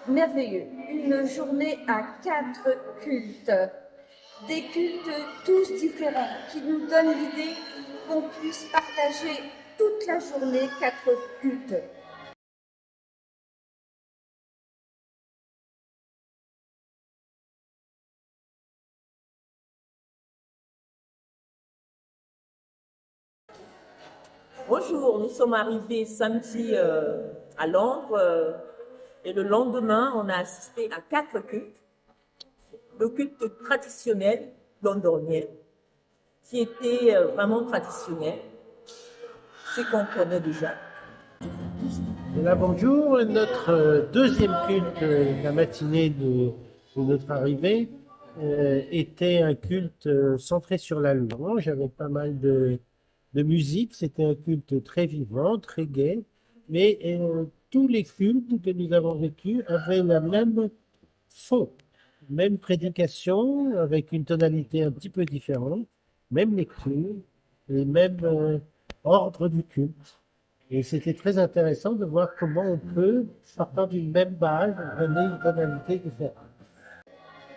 merveilleux. Une journée à 4 cultes. Des cultes tous différents qui nous donnent l'idée qu'on puisse partager toute la journée 4 cultes. Bonjour, nous sommes arrivés samedi à Londres et le lendemain, on a assisté à 4 cultes. Le culte traditionnel londonien, qui était vraiment traditionnel, c'est qu'on connaît déjà. Et là, bonjour, notre deuxième culte de la matinée de notre arrivée était un culte centré sur la louange avec pas mal de musique. C'était un culte très vivant, très gai, mais tous les cultes que nous avons vécus avaient la même fond, même prédication avec une tonalité un petit peu différente, même lecture, et même ordre du culte. Et c'était très intéressant de voir comment on peut, partant d'une même base, donner une tonalité différente.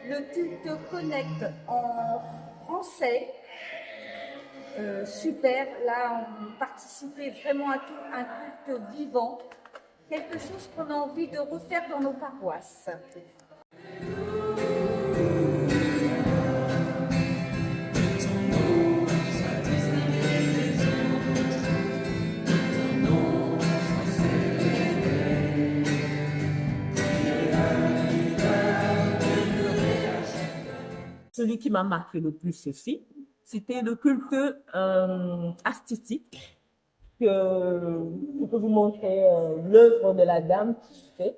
Le culte Connect en français, super. Là, on participait vraiment à tout, un culte vivant, quelque chose qu'on a envie de refaire dans nos paroisses. Celui qui m'a marqué le plus aussi, c'était le culte artistique. Je peux vous montrer l'œuvre de la dame qui fait,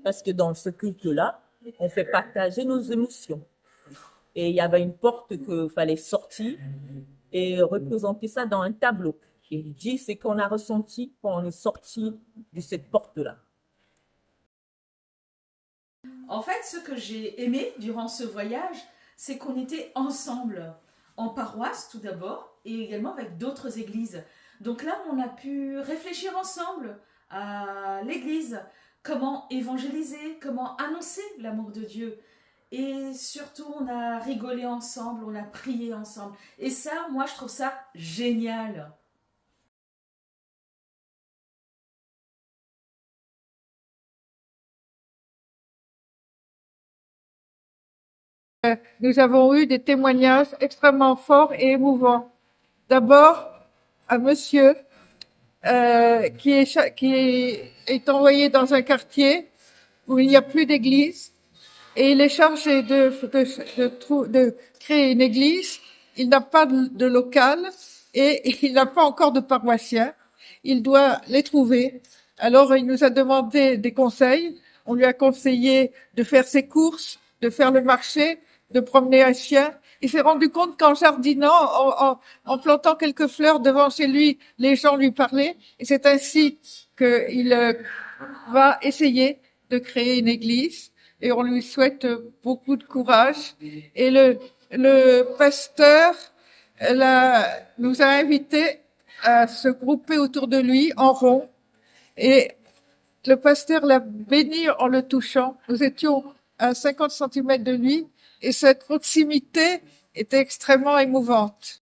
parce que dans ce culte-là, on fait partager nos émotions. Et il y avait une porte qu'il fallait sortir et représenter ça dans un tableau. Et il dit ce qu'on a ressenti quand on est sorti de cette porte-là. En fait, ce que j'ai aimé durant ce voyage, c'est qu'on était ensemble, en paroisse tout d'abord, et également avec d'autres églises. Donc là, on a pu réfléchir ensemble à l'église, comment évangéliser, comment annoncer l'amour de Dieu. Et surtout, on a rigolé ensemble, on a prié ensemble. Et ça, moi, je trouve ça génial. Nous avons eu des témoignages extrêmement forts et émouvants. D'abord, un monsieur qui est envoyé dans un quartier où il n'y a plus d'église et il est chargé de créer une église. Il n'a pas de local et il n'a pas encore de paroissiens. Il doit les trouver. Alors, il nous a demandé des conseils. On lui a conseillé de faire ses courses, de faire le marché, de promener un chien. Il s'est rendu compte qu'en jardinant, en plantant quelques fleurs devant chez lui, les gens lui parlaient. Et c'est ainsi qu'il va essayer de créer une église. Et on lui souhaite beaucoup de courage. Et le pasteur nous a invités à se grouper autour de lui en rond. Et le pasteur l'a béni en le touchant. Nous étions à 50 centimètres de lui et cette proximité était extrêmement émouvante.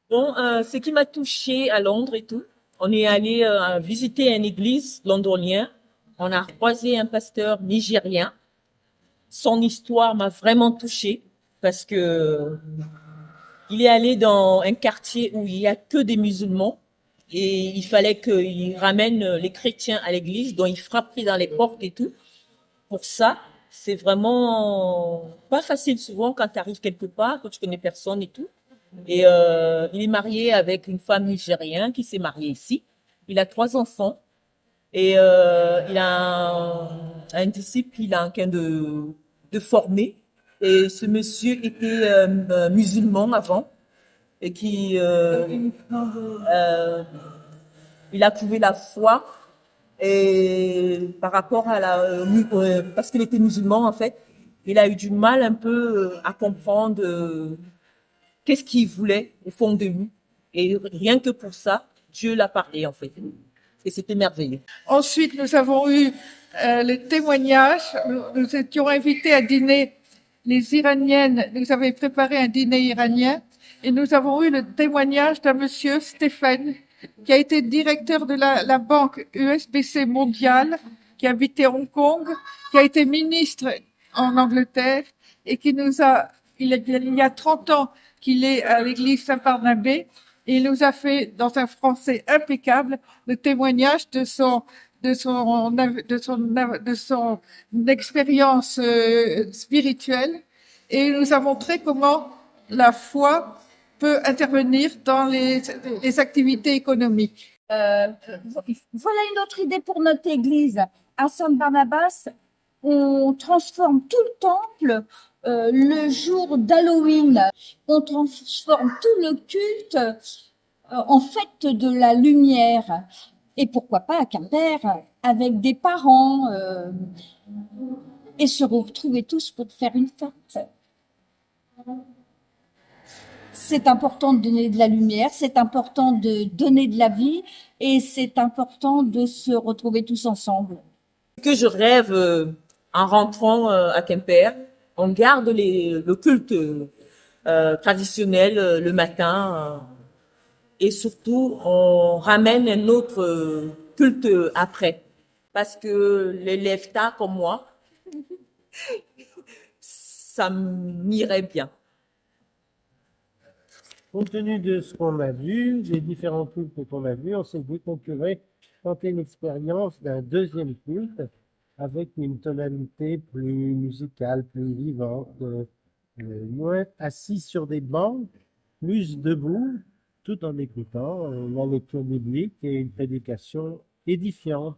Bon, ce qui m'a touchée à Londres et tout, on est allé visiter une église londonienne. On a croisé un pasteur nigérien. Son histoire m'a vraiment touchée parce que il est allé dans un quartier où il y a que des musulmans et il fallait qu'il ramène les chrétiens à l'église, dont il frappait dans les portes et tout. Pour ça, c'est vraiment pas facile souvent quand tu arrives quelque part, que tu connais personne et tout. Et il est marié avec une femme nigérienne qui s'est mariée ici. Il a 3 enfants et il a un disciple qu'il est en train de former. Et ce monsieur était musulman avant et qui il a trouvé la foi et par rapport à parce qu'il était musulman en fait, il a eu du mal un peu à comprendre qu'est-ce qu'il voulait au fond de lui. Et rien que pour ça, Dieu l'a parlé, en fait. Et c'était merveilleux. Ensuite, nous avons eu les témoignages. Nous étions invités à dîner. Les Iraniennes nous avaient préparé un dîner iranien et nous avons eu le témoignage d'un monsieur, Stéphane, qui a été directeur de la banque USBC mondiale, qui habitait Hong Kong, qui a été ministre en Angleterre et qui nous a, il y a 30 ans qu'il est à l'église Saint-Barnabé et il nous a fait, dans un français impeccable, le témoignage de son expérience spirituelle et il nous a montré comment la foi peut intervenir dans les activités économiques. Voilà une autre idée pour notre église. À Saint-Barnabas, on transforme tout le temple le jour d'Halloween. On transforme tout le culte en fête de la lumière. Et pourquoi pas à Quimper, avec des parents, et se retrouver tous pour faire une fête. C'est important de donner de la lumière, c'est important de donner de la vie, et c'est important de se retrouver tous ensemble. Que je rêve en rentrant à Quimper, on garde le culte traditionnel le matin et surtout on ramène un autre culte après parce que les lève-tard comme moi, ça m'irait bien. Compte tenu de ce qu'on a vu, des différents cultes qu'on a vus, on s'est dit qu'on pourrait tenter l'expérience d'un deuxième culte avec une tonalité plus musicale, plus vivante, moins assis sur des bancs, plus debout, tout en écoutant la lecture biblique et une prédication édifiante.